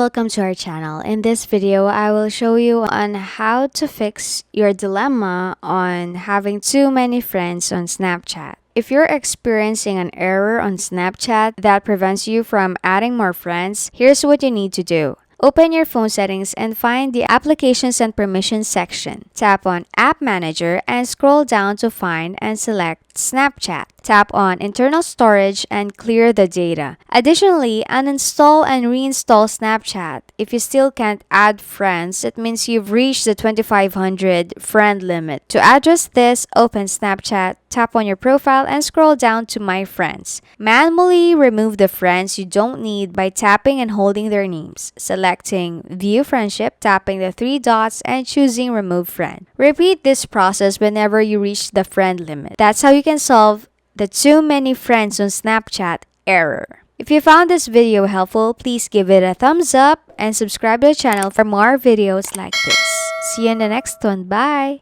welcome to our channel. In this video, I will show you on how to fix your dilemma on having too many friends on Snapchat. If you're experiencing an error on Snapchat that prevents you from adding more friends, here's what you need to do. Open your phone settings and find the Applications and Permissions section. Tap on App Manager and scroll down to find and select Snapchat. Tap on Internal Storage and clear the data. Additionally, uninstall and reinstall Snapchat. If you still can't add friends, it means you've reached the 2,500 friend limit. To address this, open Snapchat, tap on your profile, and scroll down to My Friends. Manually remove the friends you don't need by tapping and holding their names, selecting View Friendship, tapping the three dots, and choosing Remove Friend. Repeat this process whenever you reach the friend limit. That's how you can solve the too many friends on Snapchat error. If you found this video helpful, please give it a thumbs up and subscribe to the channel for more videos like this. See you in the next one. Bye!